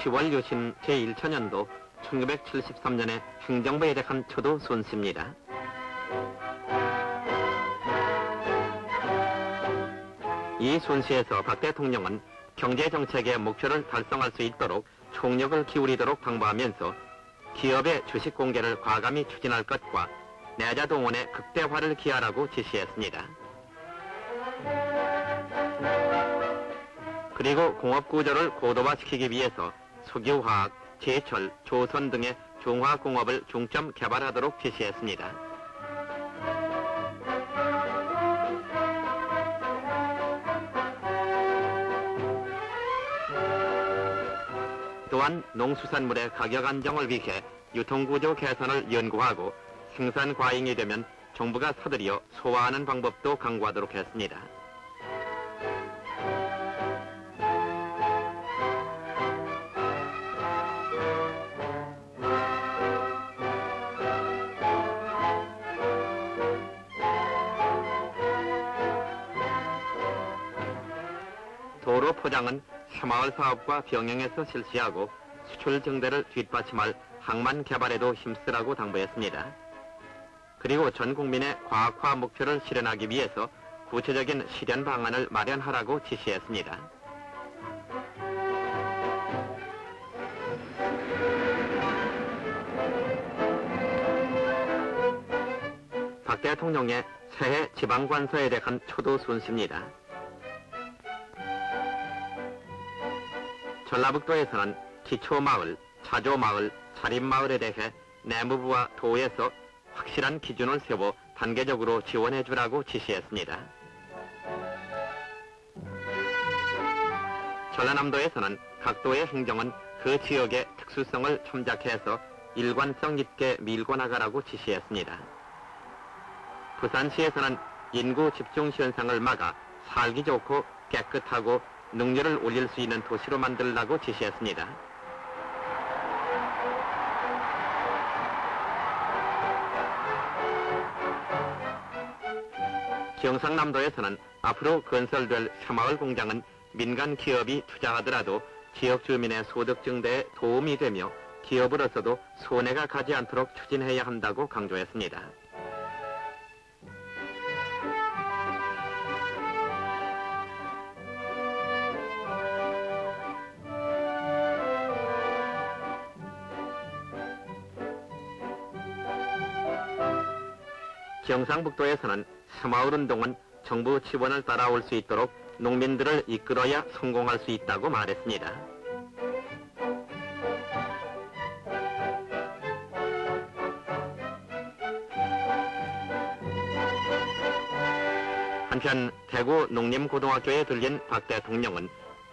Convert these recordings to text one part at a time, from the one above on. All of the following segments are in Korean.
10월 유신 제1천년도 1973년에 행정부에 이력한 초도 순씨입니다. 이 순씨에서 박 대통령은 경제정책의 목표를 달성할 수 있도록 총력을 기울이도록 당부하면서 기업의 주식 공개를 과감히 추진할 것과 내자 동원의 극대화를 기하라고 지시했습니다. 그리고 공업구조를 고도화시키기 위해서 석유화학, 제철, 조선 등의 중화공업을 중점 개발하도록 지시했습니다. 또한 농수산물의 가격 안정을 위해 유통구조 개선을 연구하고 생산 과잉이 되면 정부가 서두려 소화하는 방법도 강구하도록 했습니다. 도로 포장은 새마을 사업과 병행해서 실시하고 수출 증대를 뒷받침할 항만 개발에도 힘쓰라고 당부했습니다. 그리고 전 국민의 과학화 목표를 실현하기 위해서 구체적인 실현 방안을 마련하라고 지시했습니다. 박 대통령의 새해 지방관서에 대한 초도 순씨입니다. 전라북도에서는 기초마을, 자조마을, 자립마을에 대해 내무부와 도에서 확실한 기준을 세워 단계적으로 지원해주라고 지시했습니다. 전라남도에서는 각 도의 행정은 그 지역의 특수성을 참작해서 일관성 있게 밀고 나가라고 지시했습니다. 부산시에서는 인구 집중 현상을 막아 살기 좋고 깨끗하고 능률을 올릴 수 있는 도시로 만들라고 지시했습니다. 경상남도에서는 앞으로 건설될 새마을 공장은 민간 기업이 투자하더라도 지역 주민의 소득 증대에 도움이 되며 기업으로서도 손해가 가지 않도록 추진해야 한다고 강조했습니다. 경상북도에서는 새마을운동은 정부 지원을 따라올 수 있도록 농민들을 이끌어야 성공할 수 있다고 말했습니다. 한편 대구 농림고등학교에 들린 박 대통령은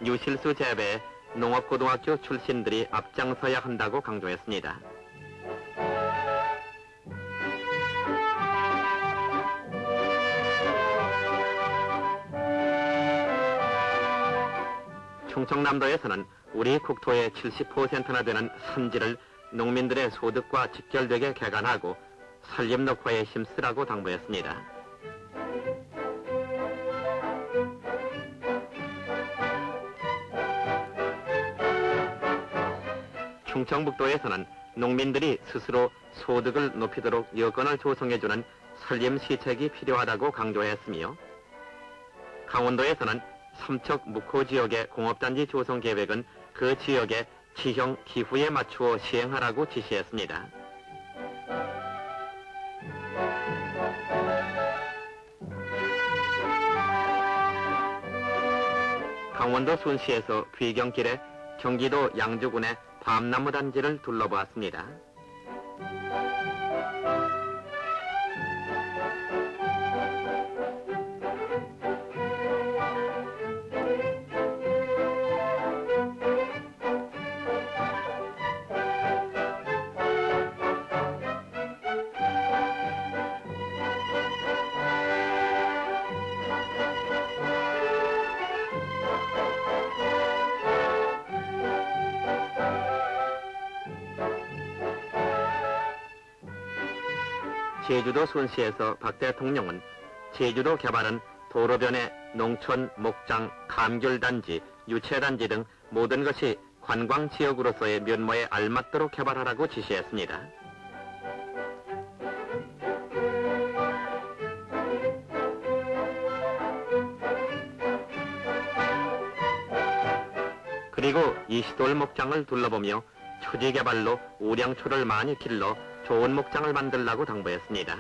유실수 재배에 농업고등학교 출신들이 앞장서야 한다고 강조했습니다. 충청남도에서는 우리 국토의 70%나 되는 산지를 농민들의 소득과 직결되게 개간하고 산림 녹화에 힘쓰라고 당부했습니다. 충청북도에서는 농민들이 스스로 소득을 높이도록 여건을 조성해주는 산림 시책이 필요하다고 강조했으며 강원도에서는 삼척 묵호 지역의 공업단지 조성 계획은 그 지역의 지형 기후에 맞추어 시행하라고 지시했습니다. 강원도 순시에서 귀경길에 경기도 양주군의 밤나무 단지를 둘러보았습니다. 제주도 순시에서 박 대통령은 제주도 개발은 도로변에 농촌, 목장, 감귤단지, 유채단지 등 모든 것이 관광 지역으로서의 면모에 알맞도록 개발하라고 지시했습니다. 그리고 이시돌 목장을 둘러보며 초지 개발로 우량초를 많이 길러 좋은 목장을 만들라고 당부했습니다.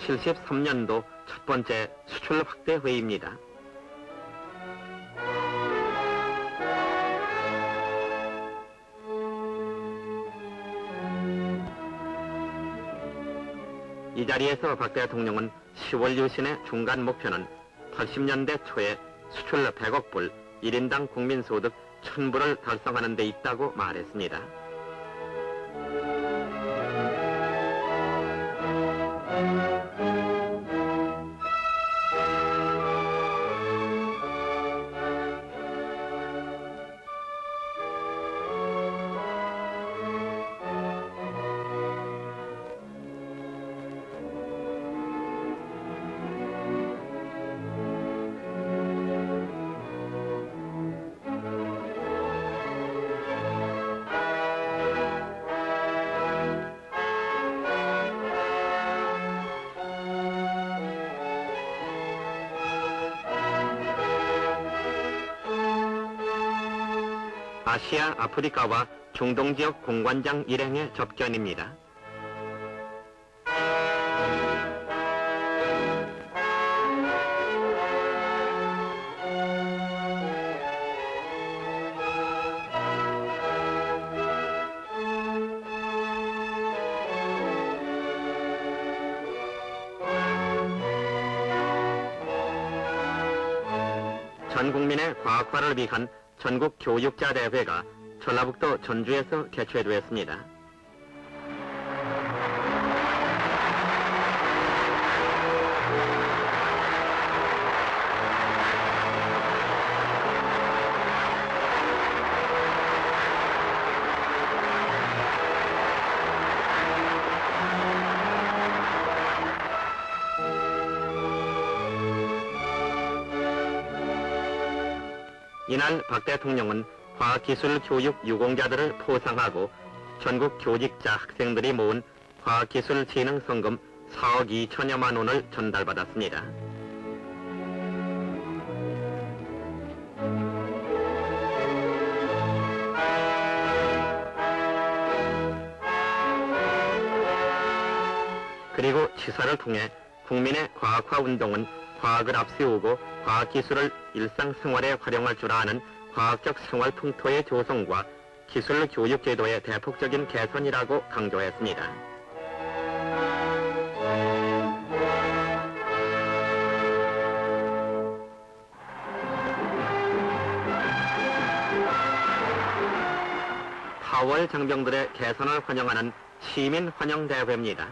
(73년도) 첫 번째 수출 확대 회의입니다. 이 자리에서 박 대통령은 10월 유신의 중간 목표는 80년대 초에 수출 100억 불, 1인당 국민소득 1000불을 달성하는 데 있다고 말했습니다. 아시아, 아프리카와 중동 지역 공관장 일행의 접견입니다. 전 국민의 과학화를 위한 전국 교육자 대회가 전라북도 전주에서 개최되었습니다. 이날 박 대통령은 과학기술교육 유공자들을 포상하고 전국 교직자 학생들이 모은 과학기술진흥성금 4억 2천여만 원을 전달받았습니다. 그리고 치사를 통해 국민의 과학화 운동은 과학을 앞세우고 과학기술을 일상생활에 활용할 줄 아는 과학적 생활 풍토의 조성과 기술 교육 제도의 대폭적인 개선이라고 강조했습니다. 파월 장병들의 개선을 환영하는 시민 환영 대회입니다.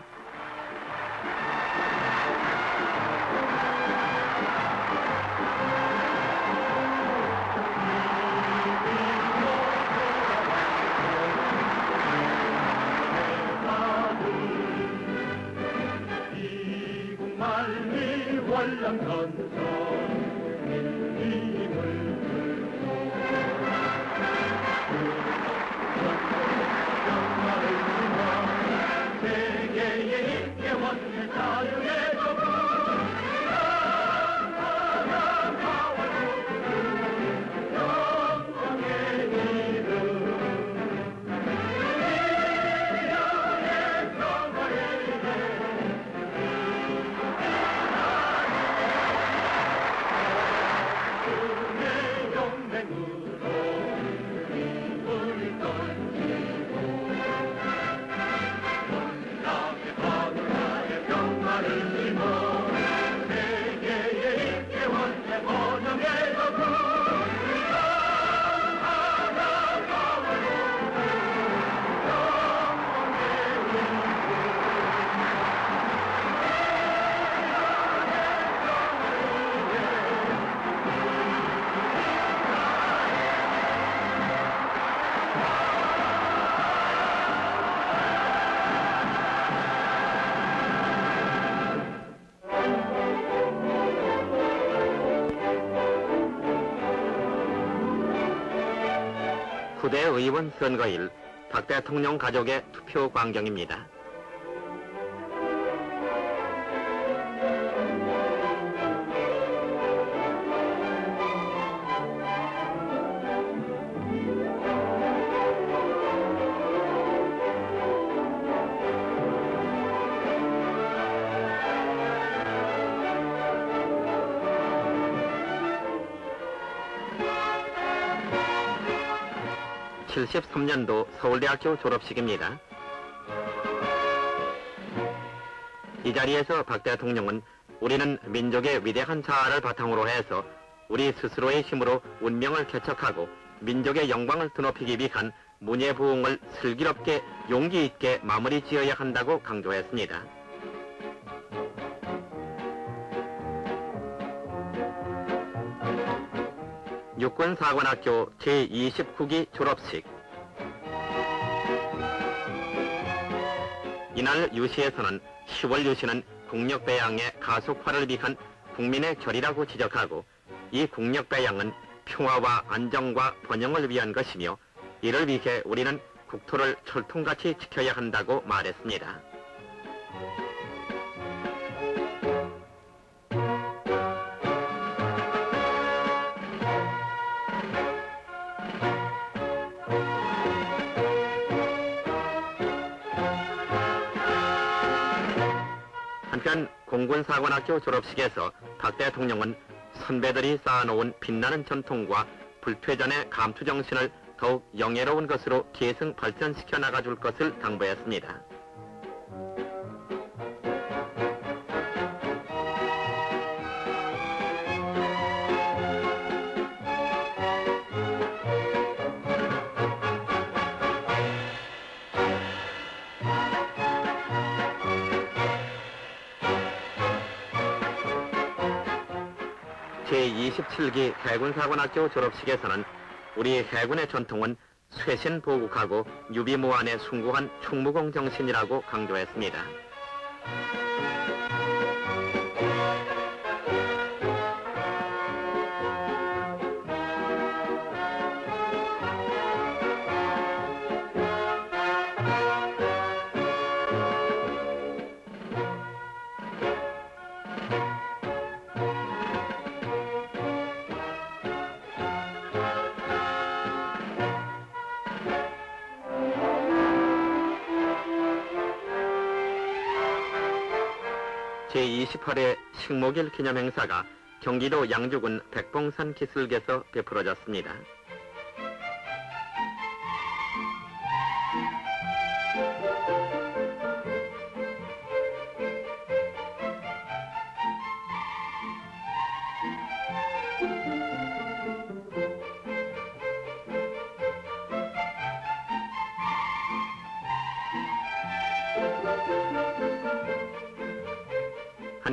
부대의원 선거일 박 대통령 가족의 투표 광경입니다. (73년도) 서울대학교 졸업식입니다. 이 자리에서 박 대통령은 우리는 민족의 위대한 자아를 바탕으로 해서 우리 스스로의 힘으로 운명을 개척하고 민족의 영광을 드높이기 위한 문예부흥을 슬기롭게 용기 있게 마무리 지어야 한다고 강조했습니다. 육군사관학교 제29기 졸업식. 이날 유시에서는 10월 유시는 국력배양의 가속화를 위한 국민의 결의라고 지적하고 이 국력배양은 평화와 안정과 번영을 위한 것이며 이를 위해 우리는 국토를 철통같이 지켜야 한다고 말했습니다. 한편 공군사관학교 졸업식에서 박 대통령은 선배들이 쌓아놓은 빛나는 전통과 불퇴전의 감투정신을 더욱 영예로운 것으로 계승 발전시켜 나가줄 것을 당부했습니다. 제27기 해군사관학교 졸업식에서는 우리 해군의 전통은 쇄신보국하고 유비무환의 숭고한 충무공 정신이라고 강조했습니다. 제28회 식목일 기념행사가 경기도 양주군 백봉산 기슭에서 베풀어졌습니다.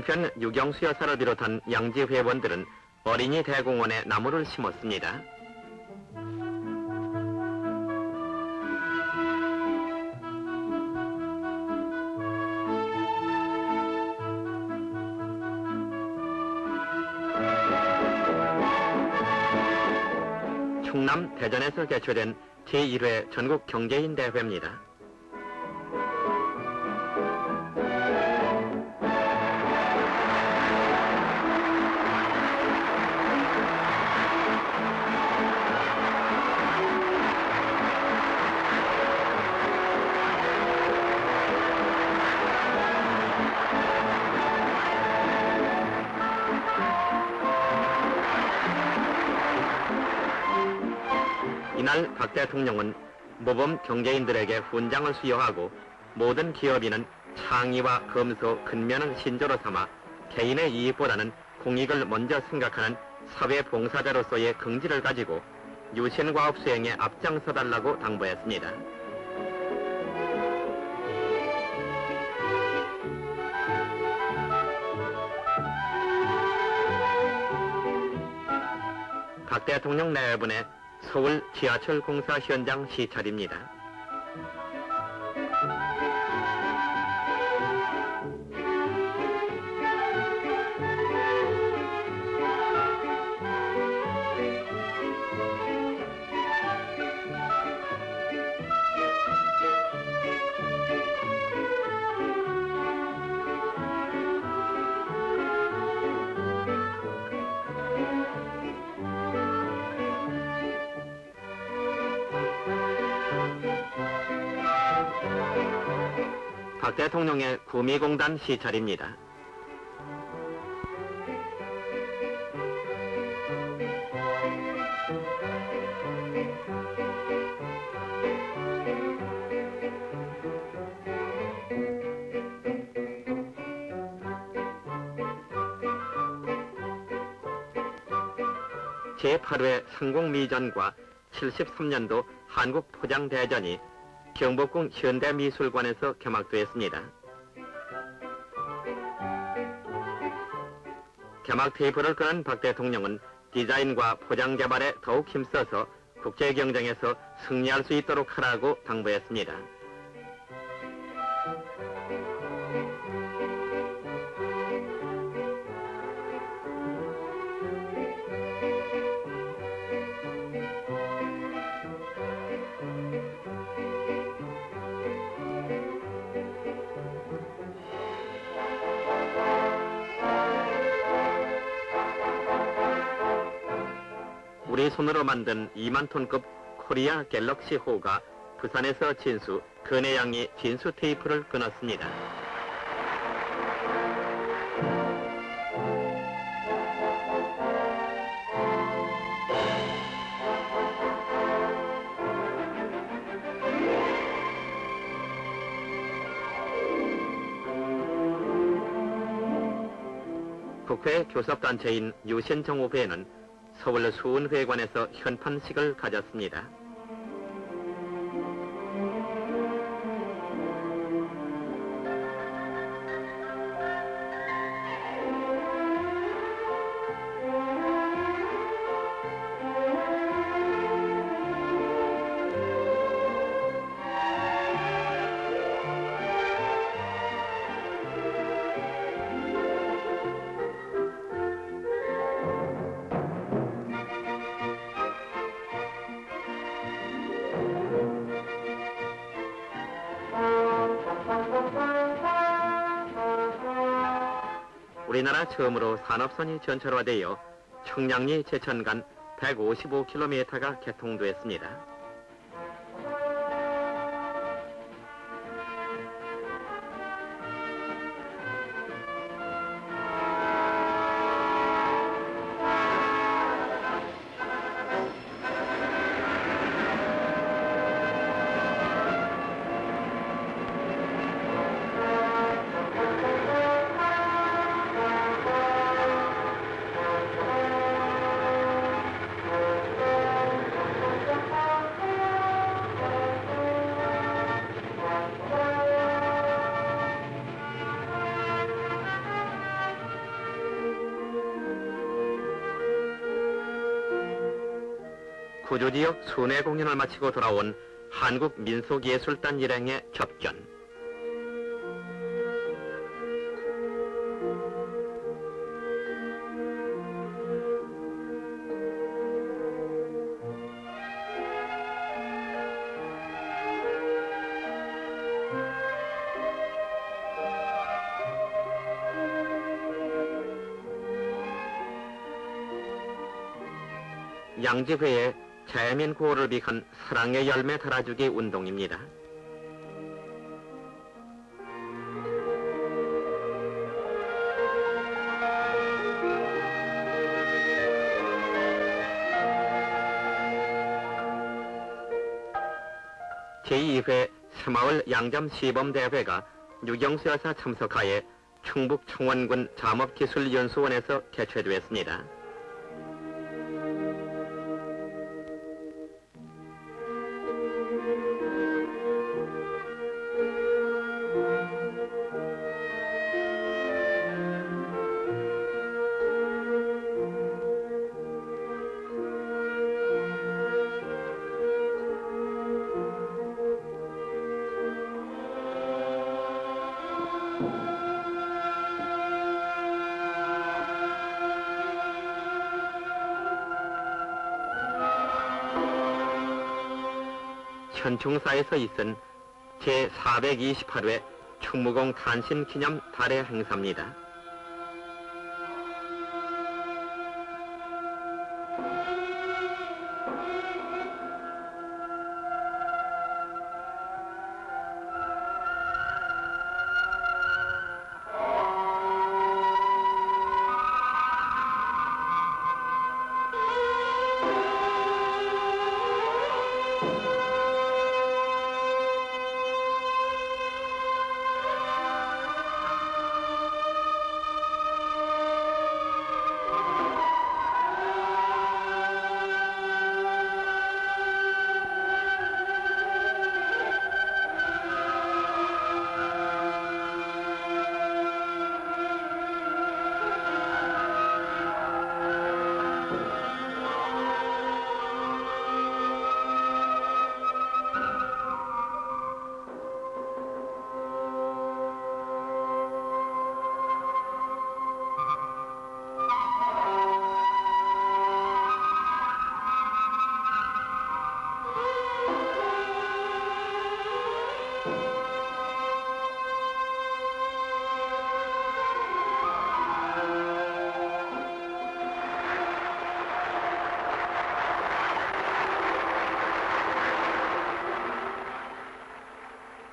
한편 유경수 여사를 비롯한 양지 회원들은 어린이 대공원에 나무를 심었습니다. 충남 대전에서 개최된 제1회 전국 경제인 대회입니다. 이날 박 대통령은 모범 경제인들에게 훈장을 수여하고 모든 기업인은 창의와 검소, 근면을 신조로 삼아 개인의 이익보다는 공익을 먼저 생각하는 사회봉사자로서의 긍지를 가지고 유신과업 수행에 앞장서달라고 당부했습니다. 박 대통령 내분의 서울 지하철 공사 현장 시찰입니다. 박 대통령의 구미공단 시찰입니다. 제8회 상공미전과 73년도 한국포장대전이 경복궁 현대미술관에서 개막되었습니다. 개막 테이프를 끄는 박 대통령은 디자인과 포장 개발에 더욱 힘써서 국제 경쟁에서 승리할 수 있도록 하라고 당부했습니다. 우리 손으로 만든 2만 톤급 코리아 갤럭시 호가 부산에서 진수, 근해양이 진수 테이프를 끊었습니다. 국회 교섭단체인 유신정오회는 서울 수은회관에서 현판식을 가졌습니다. 우리나라 처음으로 산업선이 전철화되어 청량리 제천 간 155km가 개통됐습니다. 구조지역 순회 공연을 마치고 돌아온 한국민속예술단 일행의 접견. 양지회의 재민 구호를 비한 사랑의 열매 달아주기 운동입니다. 제2회 새마을 양잠시범대회가 유경수 여사 참석하에 충북청원군 잠업기술연수원에서 개최되었습니다. 현충사에서 있은 제428회 충무공 탄신기념 달의 행사입니다.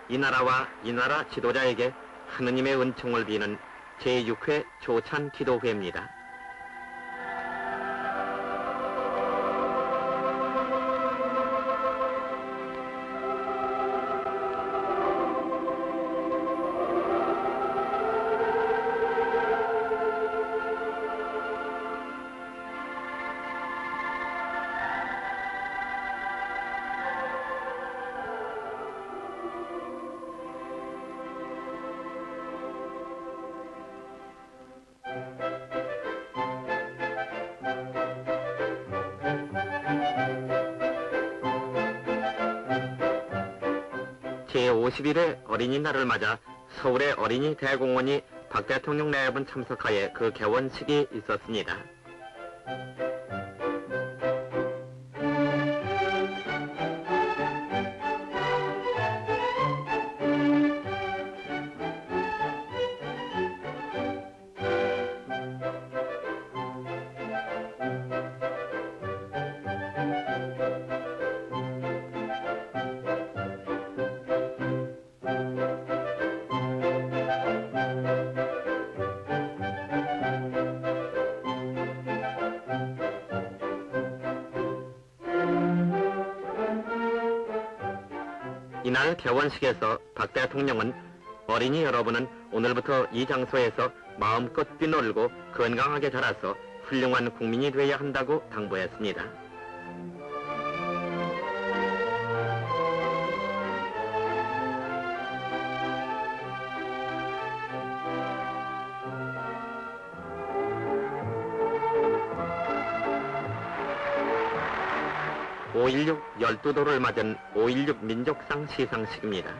이 나라와 이 나라 지도자에게 하느님의 은총을 비는 제6회 조찬 기도회입니다. 제51회 어린이날을 맞아 서울의 어린이 대공원이 박 대통령 내분 참석하에 그 개원식이 있었습니다. 이날 개원식에서 박 대통령은 어린이 여러분은 오늘부터 이 장소에서 마음껏 뛰놀고 건강하게 자라서 훌륭한 국민이 되어야 한다고 당부했습니다. (5.16) 12도를 맞은 (5.16) 민족상 시상식입니다.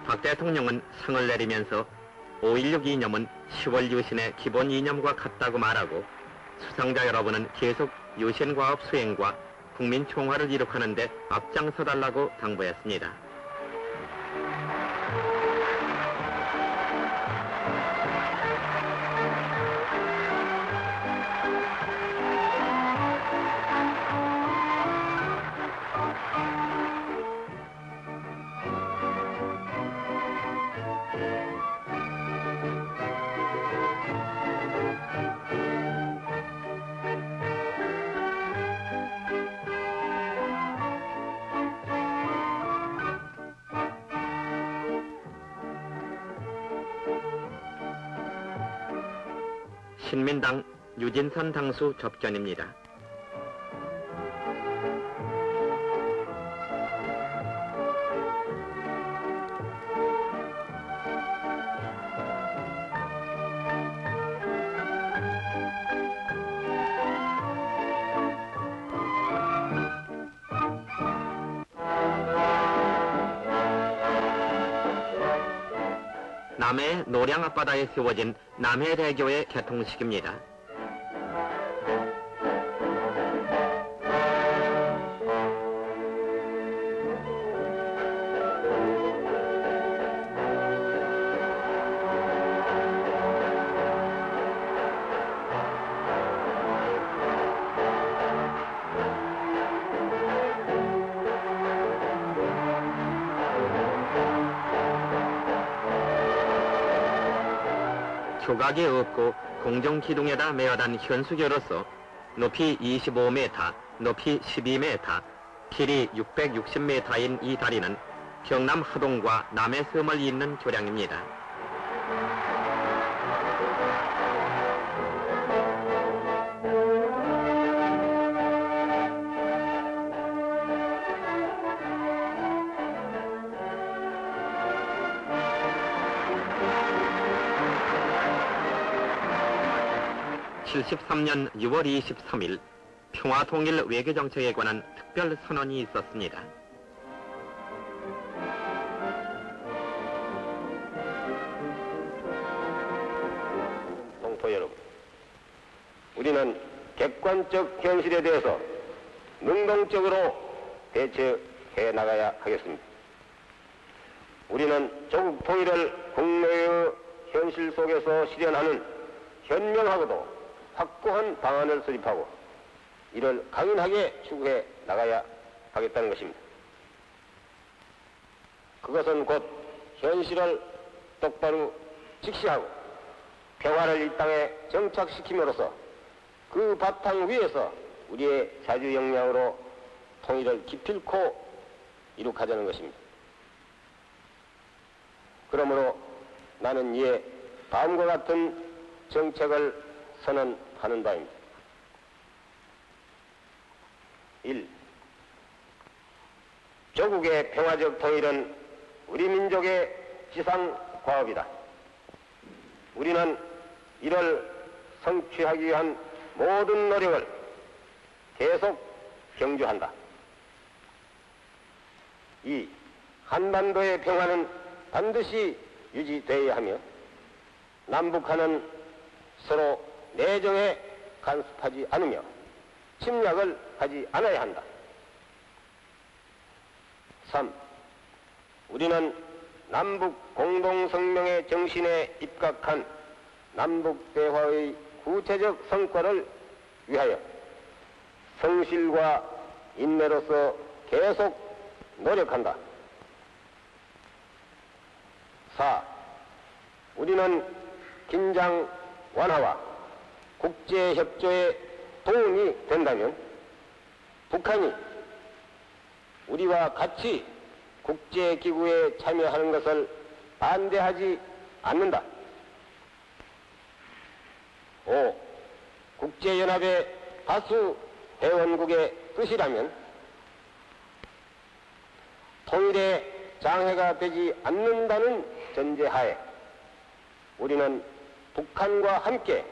박 대통령은 상을 내리면서 5.16 이념은 10월 유신의 기본 이념과 같다고 말하고 수상자 여러분은 계속 유신과업 수행과 국민 총화를 이룩하는 데 앞장서달라고 당부했습니다. 신민당 유진선 당수 접견입니다. 남해 노량 앞바다에 세워진 남해대교의 개통식입니다. 조각이 없고 공정기둥에다 매어단 현수교로서 높이 25m, 높이 12m, 길이 660m인 이 다리는 경남 하동과 남해섬을 잇는 교량입니다. (73년 6월 23일) 평화통일 외교정책에 관한 특별선언이 있었습니다. 동포 여러분, 우리는 객관적 현실에 대해서 능동적으로 대처해 나가야 하겠습니다. 우리는 조국 통일을 국내의 현실 속에서 실현하는 현명하고도 확고한 방안을 수립하고 이를 강인하게 추구해 나가야 하겠다는 것입니다. 그것은 곧 현실을 똑바로 직시하고 평화를 이 땅에 정착시킴으로써 그 바탕 위에서 우리의 자주 역량으로 통일을 기필코 이룩하자는 것입니다. 그러므로 나는 이에 다음과 같은 정책을 선언하는 바입니다. 1. 조국의 평화적 통일은 우리 민족의 지상 과업이다. 우리는 이를 성취하기 위한 모든 노력을 계속 경주한다. 2. 한반도의 평화는 반드시 유지되어야 하며 남북한은 서로 내정에 간섭하지 않으며 침략을 하지 않아야 한다. 3. 우리는 남북 공동성명의 정신에 입각한 남북대화의 구체적 성과를 위하여 성실과 인내로서 계속 노력한다. 4. 우리는 긴장 완화와 국제협조에 도움이 된다면 북한이 우리와 같이 국제기구에 참여하는 것을 반대하지 않는다. 5. 국제연합의 다수 회원국의 뜻이라면 통일에 장애가 되지 않는다는 전제하에 우리는 북한과 함께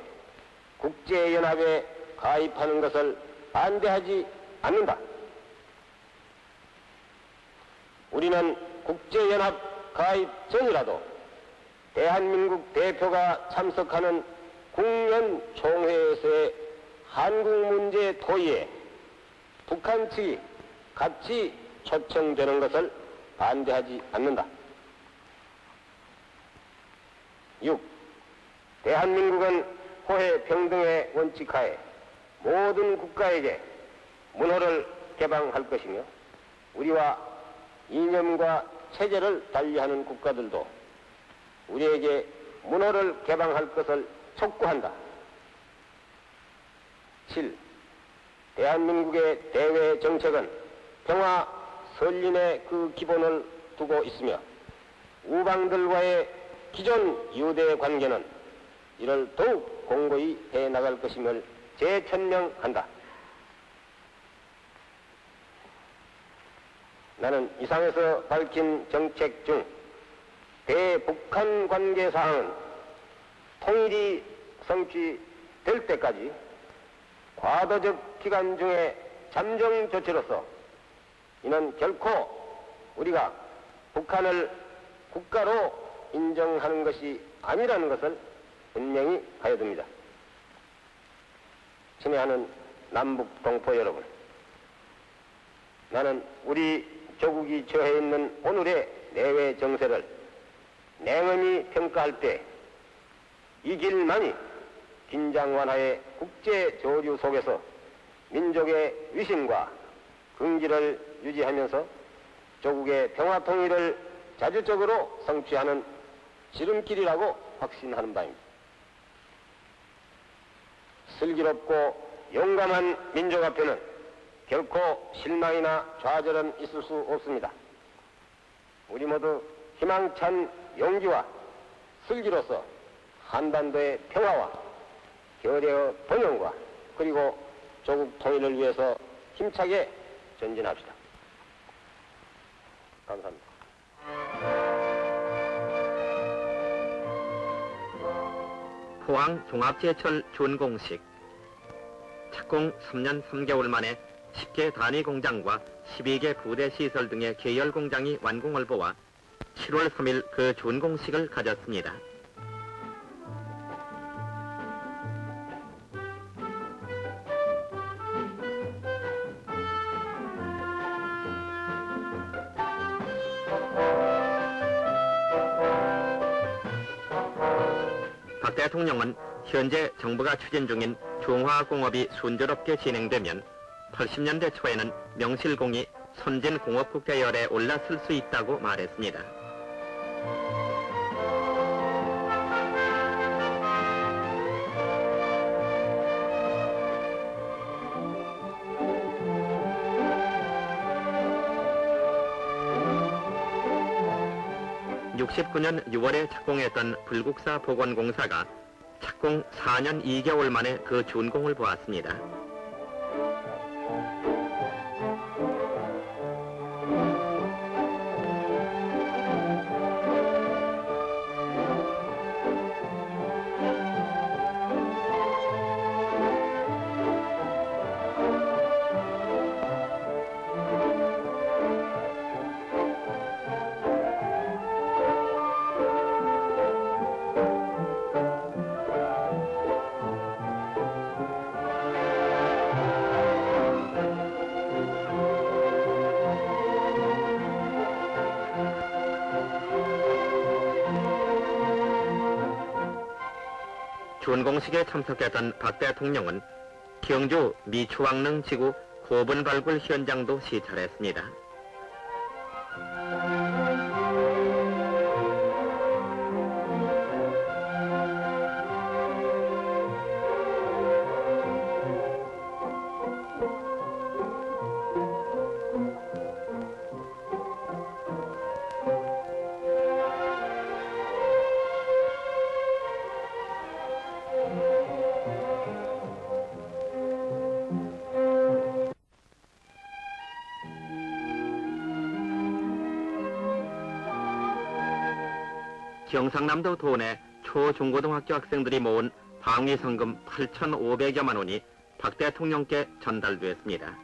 국제연합에 가입하는 것을 반대하지 않는다. 우리는 국제연합 가입 전이라도 대한민국 대표가 참석하는 국연 총회에서의 한국 문제 토의에 북한 측이 같이 초청되는 것을 반대하지 않는다. 6. 대한민국은 호혜 평등의 원칙하에 모든 국가에게 문호를 개방할 것이며 우리와 이념과 체제를 달리하는 국가들도 우리에게 문호를 개방할 것을 촉구한다. 7. 대한민국의 대외 정책은 평화 설린의 그 기본을 두고 있으며 우방들과의 기존 유대 관계는 이를 더욱 공고히 해나갈 것임을 재천명한다. 나는 이상에서 밝힌 정책 중 대북한 관계 사항은 통일이 성취될 때까지 과도적 기간 중에 잠정 조치로서 이는 결코 우리가 북한을 국가로 인정하는 것이 아니라는 것을 분명히 하여둡니다. 친애하는 남북 동포 여러분, 나는 우리 조국이 처해 있는 오늘의 내외 정세를 냉엄히 평가할 때 이 길만이 긴장 완화의 국제 조류 속에서 민족의 위신과 긍지를 유지하면서 조국의 평화 통일을 자주적으로 성취하는 지름길이라고 확신하는 바입니다. 슬기롭고 용감한 민족 앞에는 결코 실망이나 좌절은 있을 수 없습니다. 우리 모두 희망찬 용기와 슬기로서 한반도의 평화와 결의의 번영과 그리고 조국 통일을 위해서 힘차게 전진합시다. 감사합니다. 포항 종합제철 준공식. 착공 3년 3개월 만에 10개 단위 공장과 12개 부대 시설 등의 계열 공장이 완공을 보아 7월 3일 그 준공식을 가졌습니다. 박 대통령은 현재 정부가 추진 중인 중화공업이 순조롭게 진행되면 80년대 초에는 명실공히 선진공업국 대열에 올라설 수 있다고 말했습니다. (69년 6월에) 착공했던 불국사 복원공사가 착공 4년 2개월 만에 그 준공을 보았습니다. 준공식에 참석했던 박 대통령은 경주 미추왕릉 지구 고분 발굴 현장도 시찰했습니다. 경상남도 도내 초중고등학교 학생들이 모은 방위성금 8,500여만 원이 박 대통령께 전달됐습니다.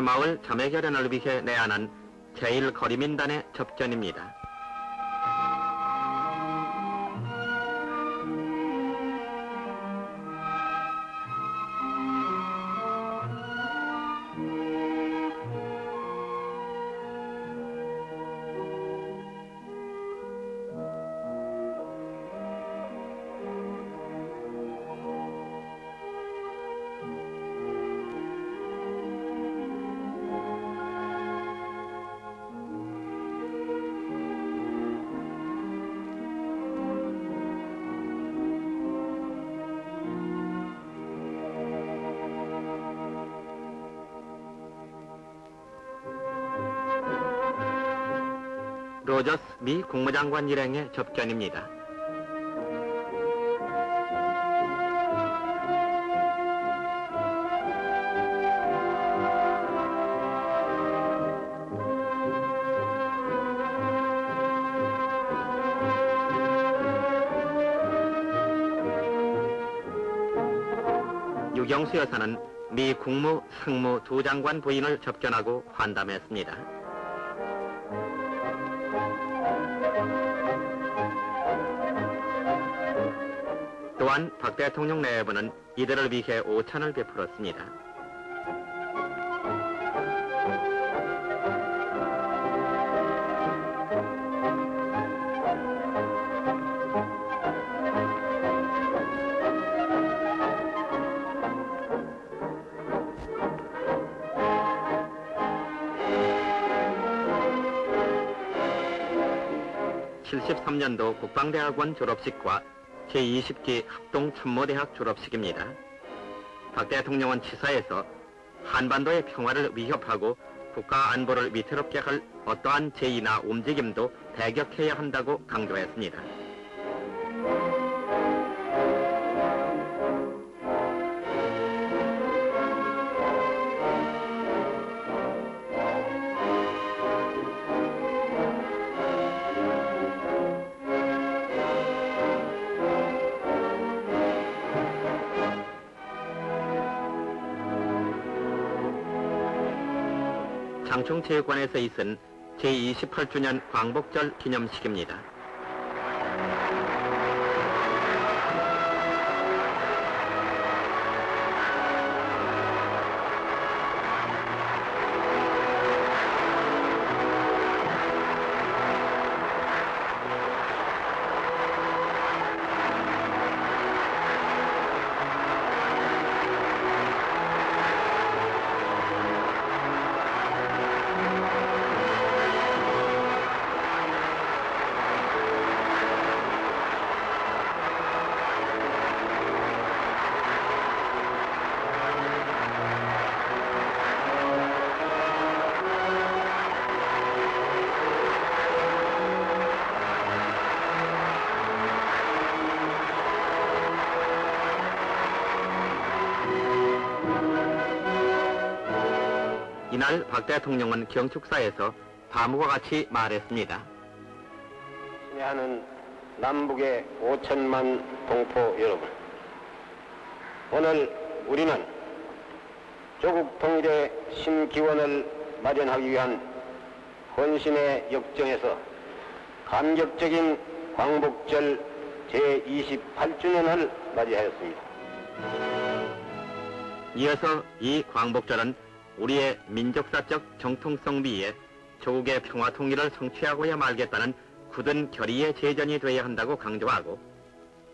새마을 자매결연을 위해 내한한 제1거리민단의 접견입니다. 로저스 미 국무장관 일행의 접견입니다. 유경수 여사는 미 국무, 상무 두 장관 부인을 접견하고 환담했습니다. 또한 박 대통령 내부는 이들을 위해 오찬을 베풀었습니다. (73년도) 국방대학원 졸업식과 제20기 합동참모대학 졸업식입니다. 박 대통령은 치사에서 한반도의 평화를 위협하고 국가 안보를 위태롭게 할 어떠한 제의나 움직임도 배격해야 한다고 강조했습니다. 광충체육관에서 있은 제28주년 광복절 기념식입니다. 이날 박 대통령은 경축사에서 다음과 같이 말했습니다. 친애하는 남북의 5천만 동포 여러분, 오늘 우리는 조국 통일의 신기원을 마련하기 위한 헌신의 역정에서 감격적인 광복절 제28주년을 맞이하였습니다. 이어서 이 광복절은 우리의 민족사적 정통성 위에 조국의 평화 통일을 성취하고야 말겠다는 굳은 결의의 제전이 되어야 한다고 강조하고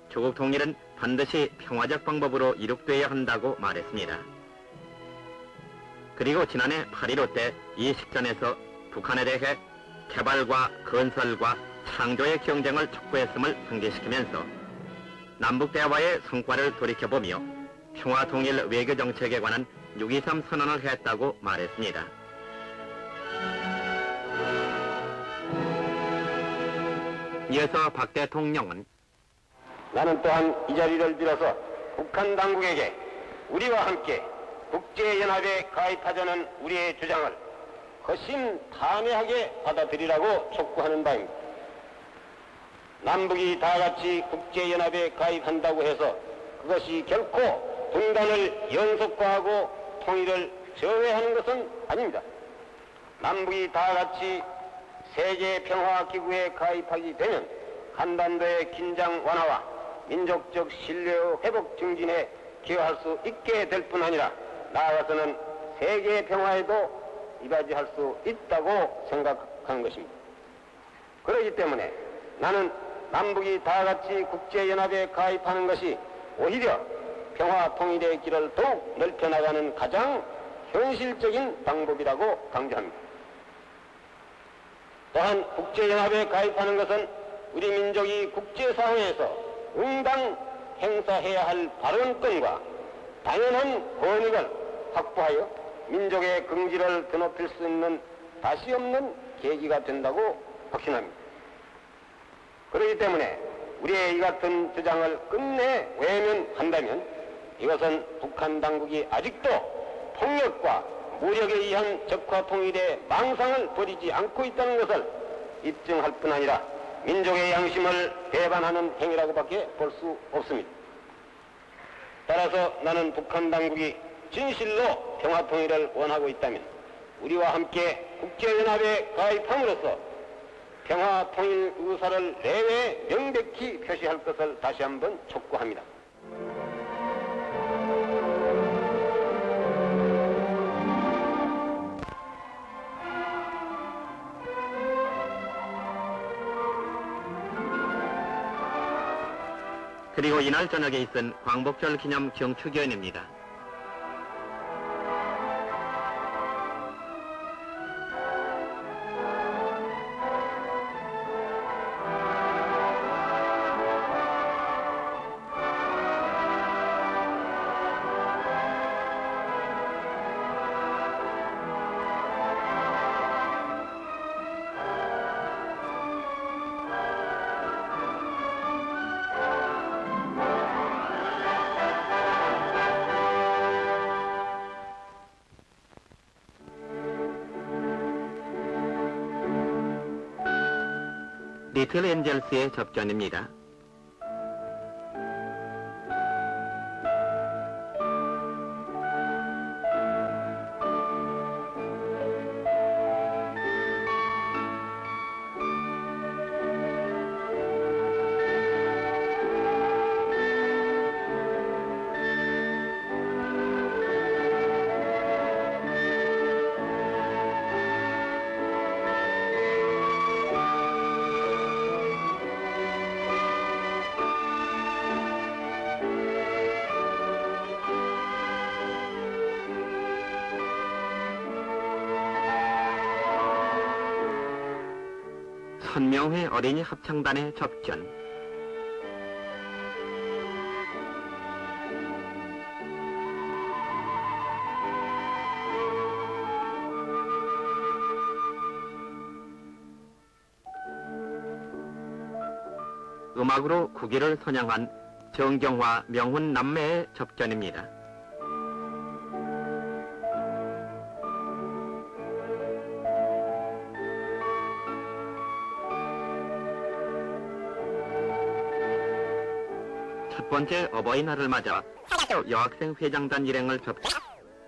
조국 통일은 반드시 평화적 방법으로 이룩되어야 한다고 말했습니다. 그리고 지난해 8.15 때 이 식전에서 북한에 대해 개발과 건설과 창조의 경쟁을 촉구했음을 상기시키면서 남북대화의 성과를 돌이켜보며 평화통일 외교정책에 관한 6.23 선언을 했다고 말했습니다. 이어서 박 대통령은 나는 또한 이 자리를 빌어서 북한 당국에게 우리와 함께 국제연합에 가입하자는 우리의 주장을 허심탄회하게 받아들이라고 촉구하는 바입니다. 남북이 다 같이 국제연합에 가입한다고 해서 그것이 결코 분단을 연속화하고 통일을 저해하는 것은 아닙니다. 남북이 다 같이 세계평화기구에 가입하게 되면 한반도의 긴장 완화와 민족적 신뢰의 회복 증진에 기여할 수 있게 될 뿐 아니라 나아가서는 세계평화에도 이바지할 수 있다고 생각하는 것입니다. 그렇기 때문에 나는 남북이 다 같이 국제연합에 가입하는 것이 오히려 평화 통일의 길을 더욱 넓혀나가는 가장 현실적인 방법이라고 강조합니다. 또한 국제연합에 가입하는 것은 우리 민족이 국제사회에서 응당 행사해야 할 발언권과 당연한 권익을 확보하여 민족의 긍지를 드높일 수 있는 다시 없는 계기가 된다고 확신합니다. 그렇기 때문에 우리의 이 같은 주장을 끝내 외면한다면 이것은 북한 당국이 아직도 폭력과 무력에 의한 적화 통일의 망상을 버리지 않고 있다는 것을 입증할 뿐 아니라 민족의 양심을 배반하는 행위라고밖에 볼 수 없습니다. 따라서 나는 북한 당국이 진실로 평화 통일을 원하고 있다면 우리와 함께 국제연합에 가입함으로써 평화 통일 의사를 내외 명백히 표시할 것을 다시 한번 촉구합니다. 그리고 이날 저녁에 있은 광복절 기념 경축연입니다. 리틀 엔젤스의 접전입니다. 천명회 어린이 합창단의 접견. 음악으로 국위를 선양한 정경화, 명훈 남매의 접견입니다. 첫 번째 어버이날을 맞아 여학생 회장단 일행을 접견.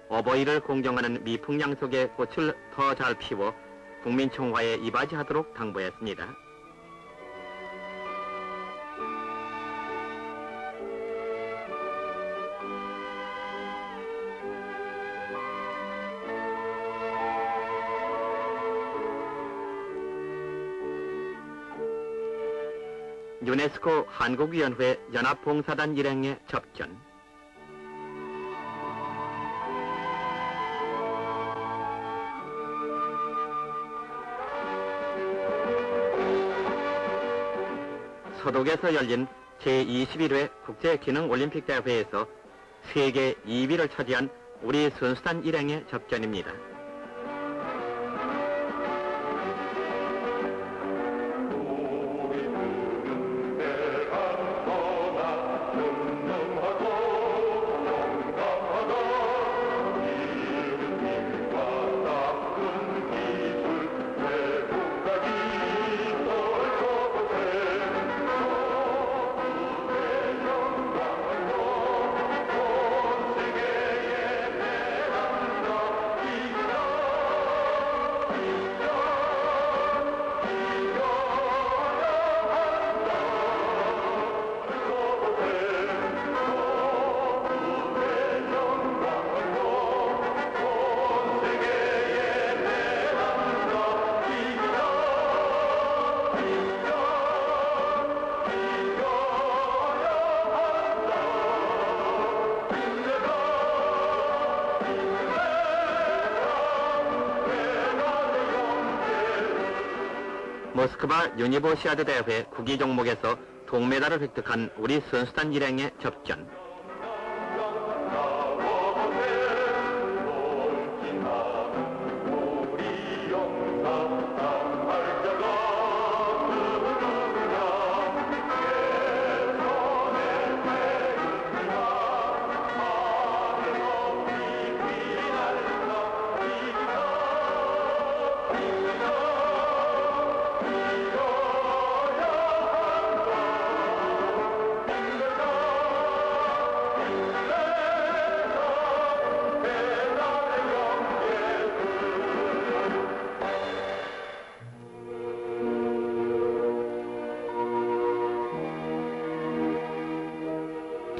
어버이를 공경하는 미풍양 속의 꽃을 더 잘 피워 국민총화에 이바지하도록 당부했습니다. 유네스코 한국위원회 연합봉사단 일행의 접견. 서독에서 열린 제21회 국제기능올림픽 대회에서 세계 2위를 차지한 우리 선수단 일행의 접견입니다. 모스크바 유니버시아드 대회 구기 종목에서 동메달을 획득한 우리 선수단 일행의 접견.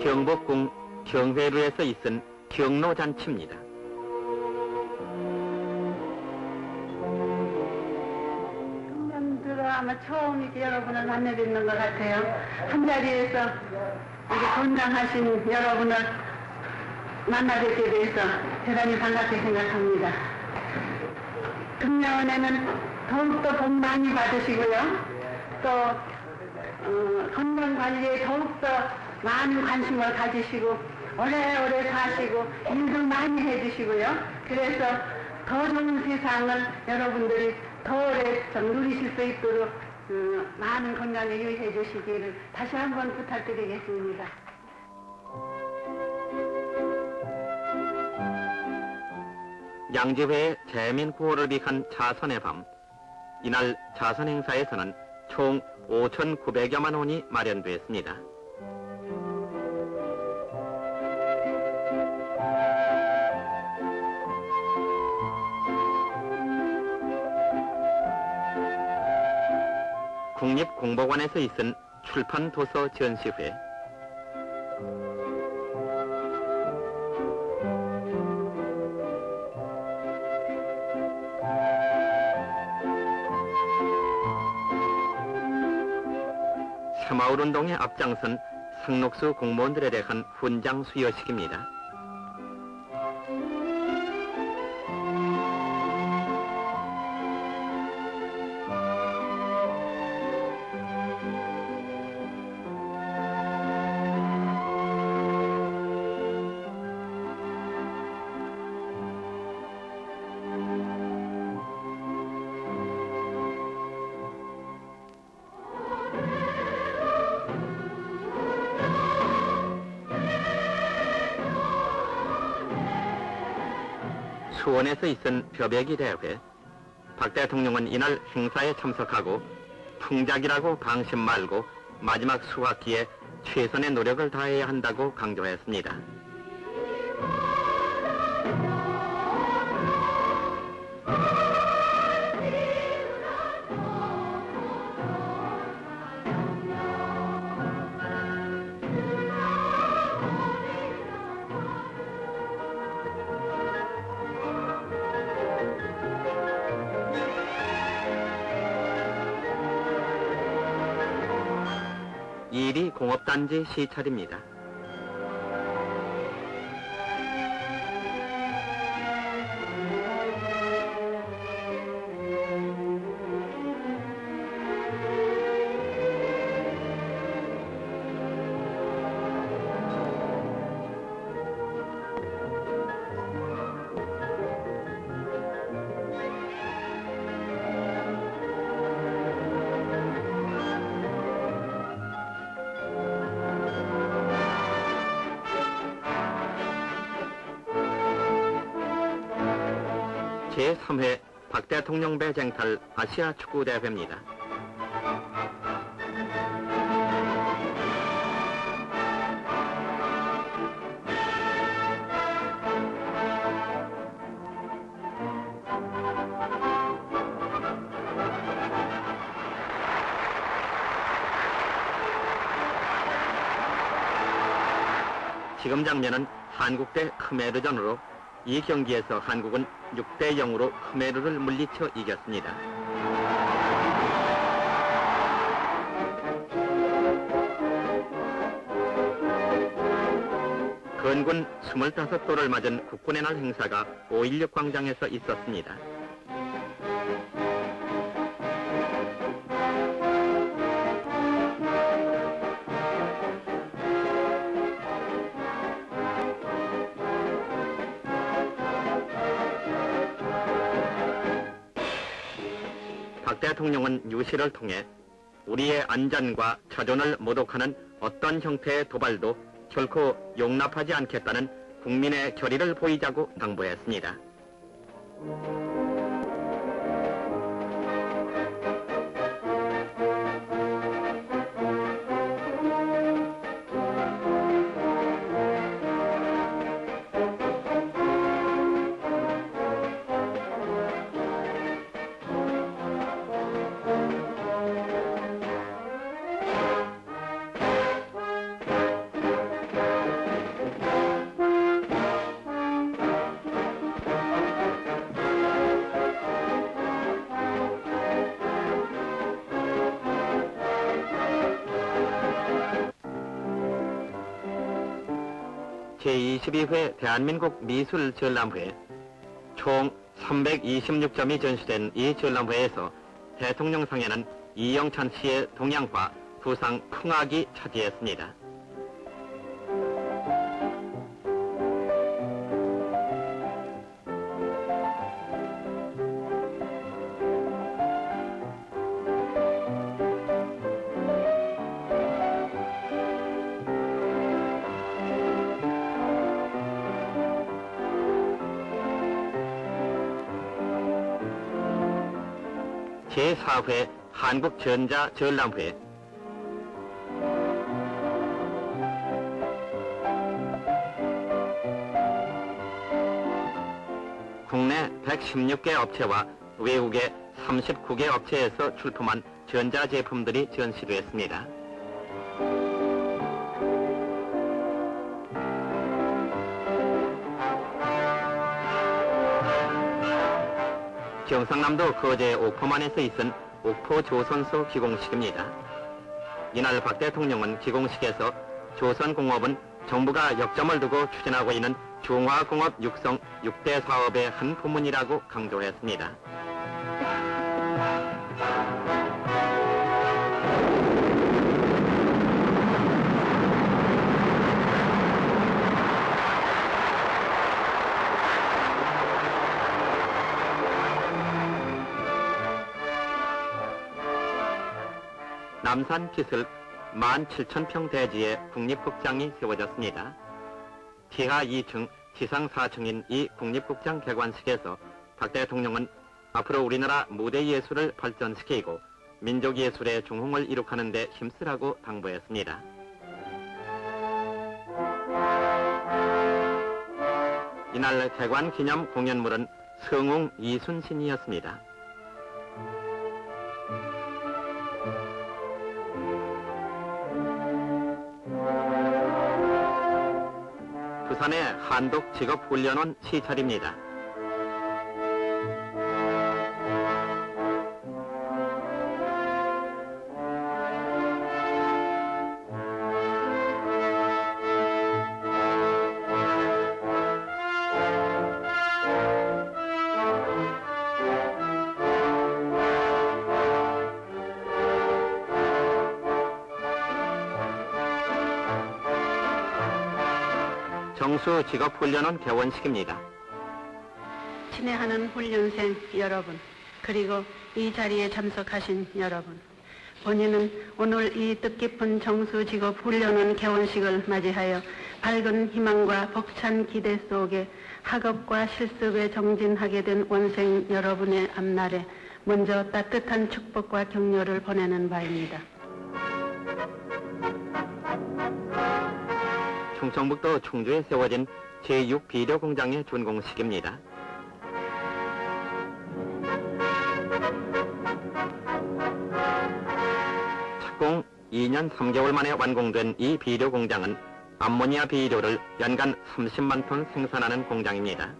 경복궁 경회루에서 있은 경로잔치입니다. 들어 아마 처음 이렇게 여러분을 만나 뵙는 것 같아요. 한자리에서 이렇게 건강하신 여러분을 만나 뵙게 돼서 대단히 반갑게 생각합니다. 금년에는 더욱더 복 많이 받으시고요. 또 건강관리에 더욱더 많은 관심을 가지시고 오래오래 사시고 일도 많이 해주시고요. 그래서 더 좋은 세상을 여러분들이 더 오래 누리실 수 있도록 많은 건강에 유의해 주시기를 다시 한번 부탁드리겠습니다. 양지회의 재민 구호를 비한 자선의 밤. 이날 자선 행사에서는 총 5,900여만 원이 마련됐습니다. 국립공보관에서 있은 출판도서 전시회. 새마을운동에 앞장선 상록수 공무원들에 대한 훈장 수여식입니다. 수원에서 있은 벼베기 대회. 박 대통령은 이날 행사에 참석하고 풍작이라고 방심 말고 마지막 수학기에 최선의 노력을 다해야 한다고 강조했습니다. 이리 공업단지 시찰입니다. 제3회 박 대통령 배 쟁탈 아시아 축구 대회입니다. 지금 장면은 한국 대 khmer전으로 이 경기에서 한국은 6대 0으로 khmer을 물리쳐 이겼습니다. 건군 25돌을 맞은 국군의 날 행사가 5.16 광장에서 있었습니다. 박 대통령은 유시를 통해 우리의 안전과 자존을 모독하는 어떤 형태의 도발도 결코 용납하지 않겠다는 국민의 결의를 보이자고 당부했습니다. 제22회 대한민국 미술전람회. 총 326점이 전시된 이 전람회에서 대통령상에는 이영찬 씨의 동양화 부상 풍악이 차지했습니다. 제4회 한국전자전람회. 국내 116개 업체와 외국의 39개 업체에서 출품한 전자제품들이 전시됐습니다. 경상남도 거제 옥포만에서 있은 옥포 조선소 기공식입니다. 이날 박 대통령은 기공식에서 조선공업은 정부가 역점을 두고 추진하고 있는 중화공업 육성 6대 사업의 한 부문이라고 강조했습니다. 남산 피슬 17,000평 대지에 국립극장이 세워졌습니다. 지하 2층, 지상 4층인 이 국립극장 개관식에서 박 대통령은 앞으로 우리나라 무대 예술을 발전시키고 민족 예술의 중흥을 이룩하는 데 힘쓰라고 당부했습니다. 이날 개관 기념 공연물은 성웅 이순신이었습니다. 부산의 한독 직업훈련원 시찰입니다. 정수 직업훈련원 개원식입니다. 친애하는 훈련생 여러분, 그리고 이 자리에 참석하신 여러분, 본인은 오늘 이 뜻깊은 정수 직업훈련원 개원식을 맞이하여 밝은 희망과 벅찬 기대 속에 학업과 실습에 정진하게 된 원생 여러분의 앞날에 먼저 따뜻한 축복과 격려를 보내는 바입니다. 충청북도 충주에 세워진 제6비료공장의 준공식입니다. 착공 2년 3개월 만에 완공된 이 비료공장은 암모니아 비료를 연간 30만 톤 생산하는 공장입니다.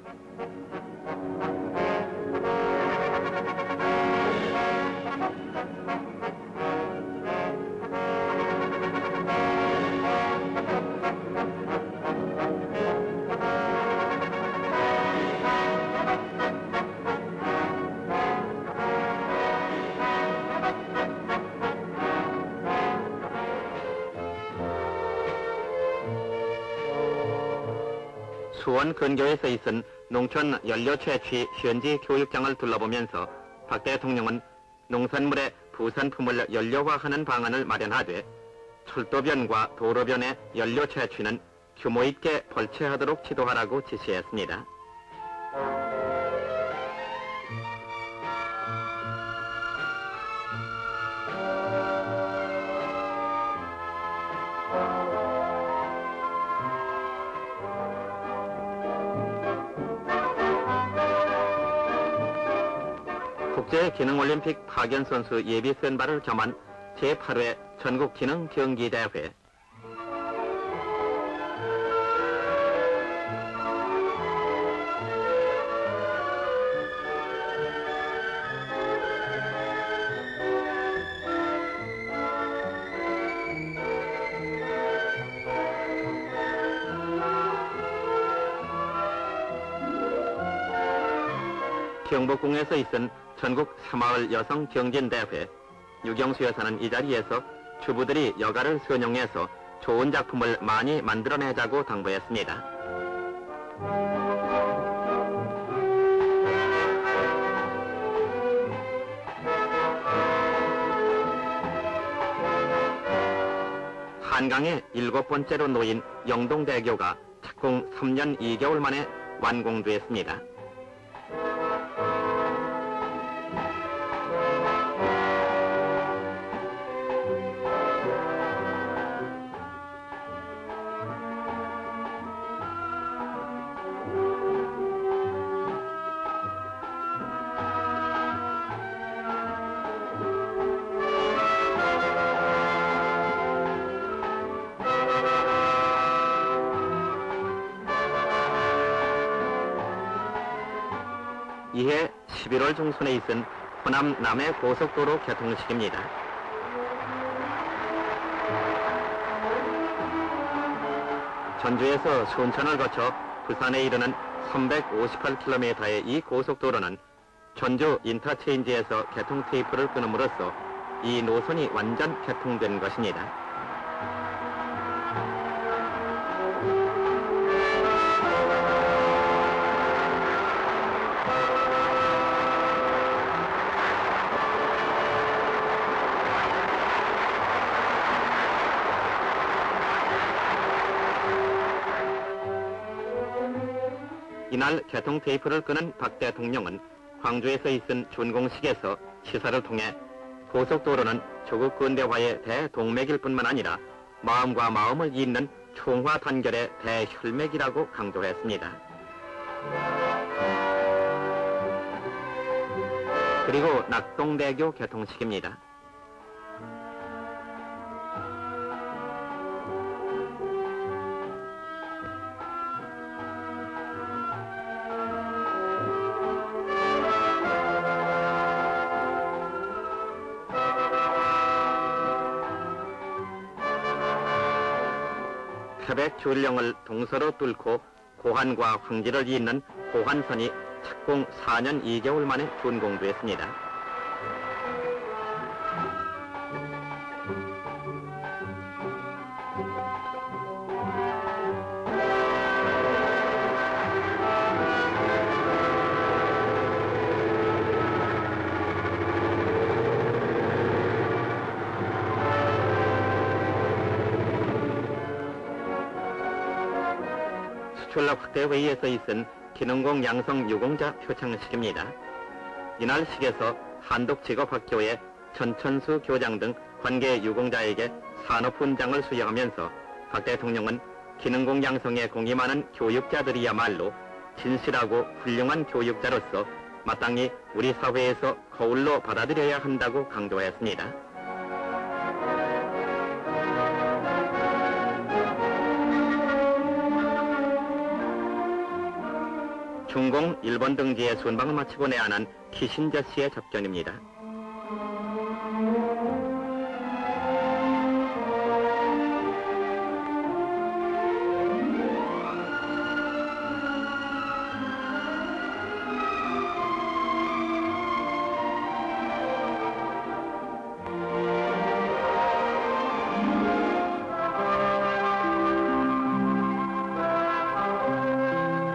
수원 근교에서 있은 농촌 연료 채취 현지 교육장을 둘러보면서 박 대통령은 농산물의 부산품을 연료화하는 방안을 마련하되 철도변과 도로변의 연료 채취는 규모 있게 벌채하도록 지도하라고 지시했습니다. 국제기능올림픽 파견선수 예비 선발을 겸한 제8회 전국기능경기대회. 경복궁에서 있은 전국 새마을 여성 경진대회. 유경수 여사는 이 자리에서 주부들이 여가를 선용해서 좋은 작품을 많이 만들어내자고 당부했습니다. 한강의 7번째로 놓인 영동대교가 착공 3년 2개월 만에 완공됐습니다. 이해 11월 중순에 있은 호남 남해 고속도로 개통식입니다. 전주에서 순천을 거쳐 부산에 이르는 358km의 이 고속도로는 전주 인터체인지에서 개통 테이프를 끊음으로써 이 노선이 완전 개통된 것입니다. 이날 개통 테이프를 끄는 박 대통령은 광주에서 있은 준공식에서 시사를 통해 고속도로는 조국 근대화의 대동맥일 뿐만 아니라 마음과 마음을 잇는 총화 단결의 대혈맥이라고 강조했습니다. 그리고 낙동대교 개통식입니다. 태백 줄령을 동서로 뚫고 고한과 황지를 잇는 고한선이 착공 4년 2개월 만에 준공됐습니다. 수출납 확대 회의에서 있은 기능공 양성 유공자 표창식입니다. 이날 식에서 한독직업학교의 전천수 교장 등 관계 유공자에게 산업훈장을 수여하면서 박 대통령은 기능공 양성에 공이 많은 교육자들이야말로 진실하고 훌륭한 교육자로서 마땅히 우리 사회에서 거울로 받아들여야 한다고 강조했습니다. 중공 1번 등지의 순방을 마치고 내한한 키신저 씨의 접견입니다.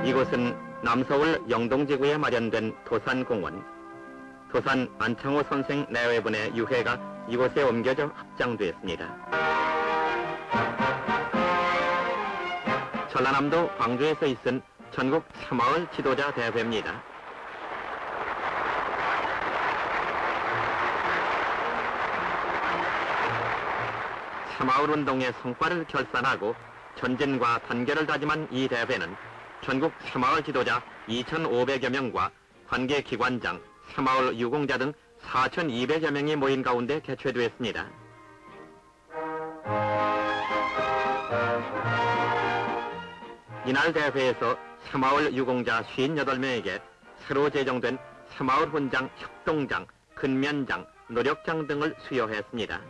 이곳은 남서울 영동지구에 마련된 도산공원. 도산 안창호 선생 내외분의 유해가 이곳에 옮겨져 합장되었습니다. 전라남도 광주에서 있은 전국 새마을 지도자 대회입니다. 새마을 운동의 성과를 결산하고 전진과 단결을 다짐한 이 대회는 전국 새마을 지도자 2,500여 명과 관계기관장, 새마을 유공자 등 4,200여 명이 모인 가운데 개최되었습니다. 이날 대회에서 새마을 유공자 58명에게 새로 제정된 새마을 훈장, 협동장, 근면장, 노력장 등을 수여했습니다.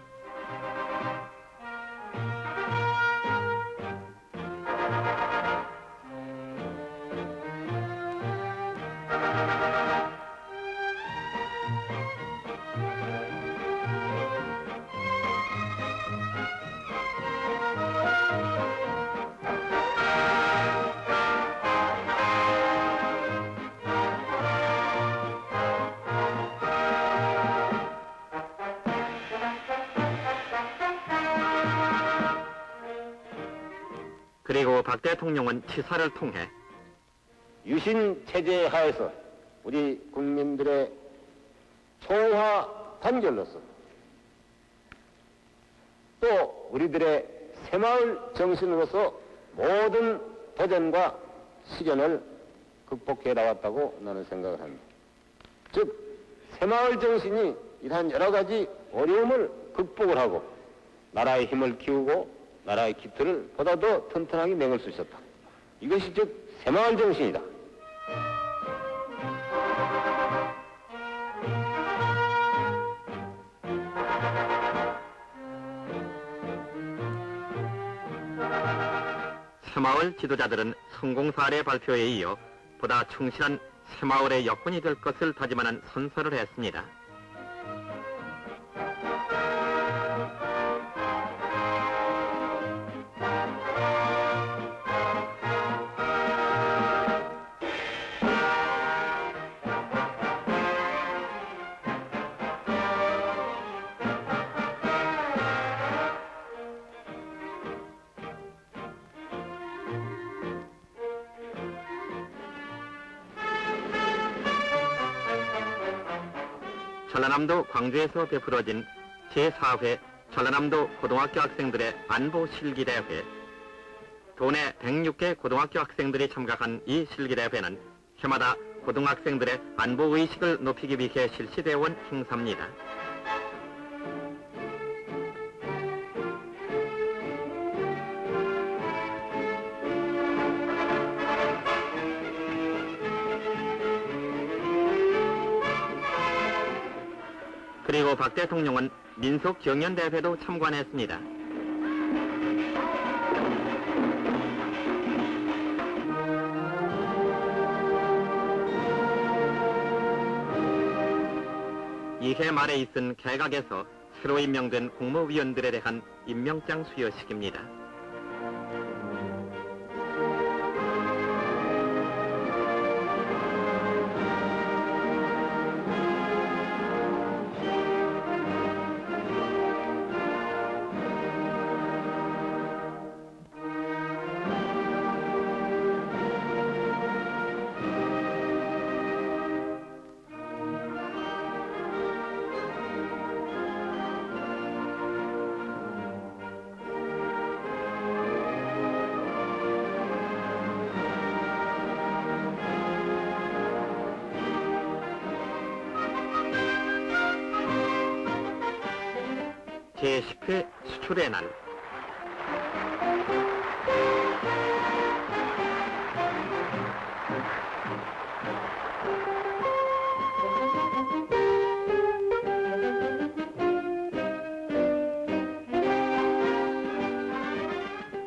그리고 박 대통령은 치사를 통해 유신 체제 하에서 우리 국민들의 총화 단결로서 또 우리들의 새마을 정신으로서 모든 도전과 시련을 극복해 나왔다고 나는 생각을 합니다. 즉 새마을 정신이 이러한 여러 가지 어려움을 극복을 하고 나라의 힘을 키우고 나라의 기틀을 보다 더 튼튼하게 맹을 수 있었다. 이것이 즉 새마을 정신이다. 새마을 지도자들은 성공 사례 발표에 이어 보다 충실한 새마을의 역군이 될 것을 다짐하는 선서를 했습니다. 전라남도 광주에서 베풀어진 제4회 전라남도 고등학교 학생들의 안보 실기대회. 도내 106개 고등학교 학생들이 참가한 이 실기대회는 해마다 고등학생들의 안보의식을 높이기 위해 실시되어 온 행사입니다. 그리고 박 대통령은 민속경연대회도 참관했습니다. 이해 말에 있은 개각에서 새로 임명된 국무위원들에 대한 임명장 수여식입니다. 제10회 수출의 날.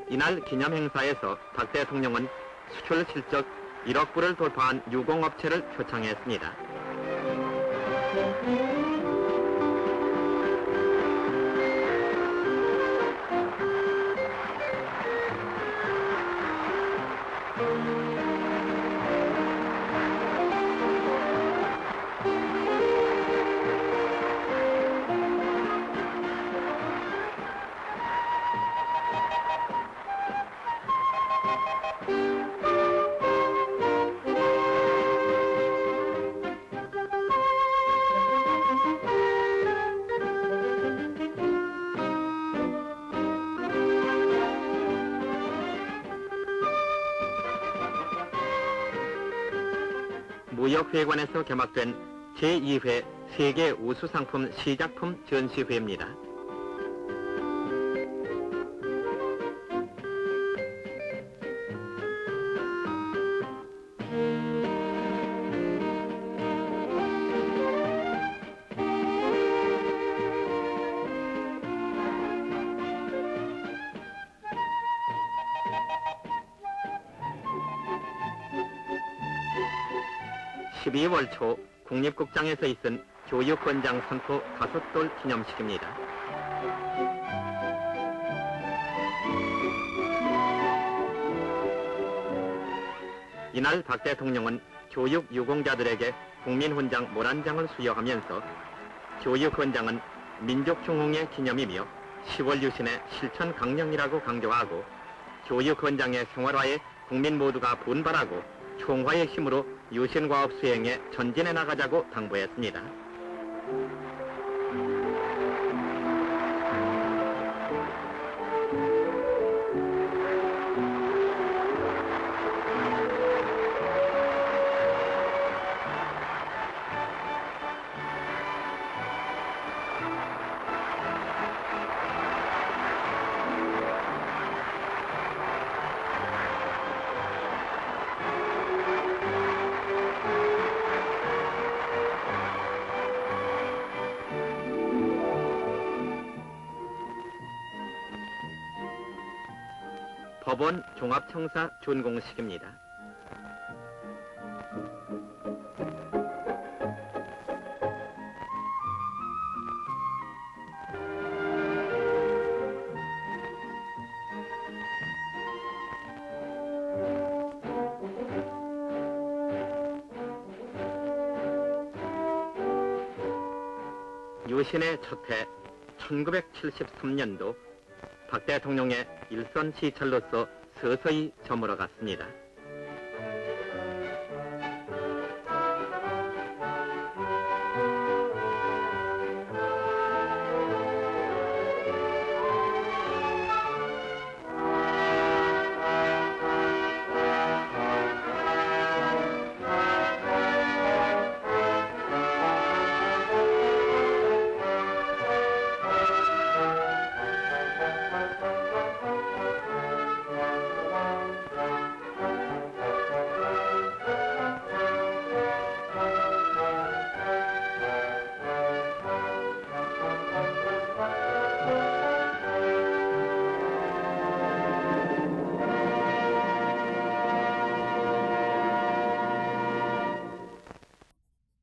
이날 기념행사에서 박 대통령은 수출 실적 1억 불을 돌파한 유공업체를 표창했습니다. 무역회관에서 개막된 제2회 세계 우수상품 시작품 전시회입니다. (12월) 초 국립국장에서 있은 교육권장 선포 5돌 기념식입니다. 이날 박 대통령은 교육 유공자들에게 국민훈장 모란장을 수여하면서 교육권장은 민족중흥의 기념이며 10월 유신의 실천 강령이라고 강조하고 교육권장의 생활화에 국민 모두가 분발하고 총화의 힘으로 유신과업 수행에 전진해 나가자고 당부했습니다. 법원 종합청사 준공식입니다. 유신의 첫 해 1973년도 박 대통령의 일선 시찰로서 서서히 저물어 갔습니다.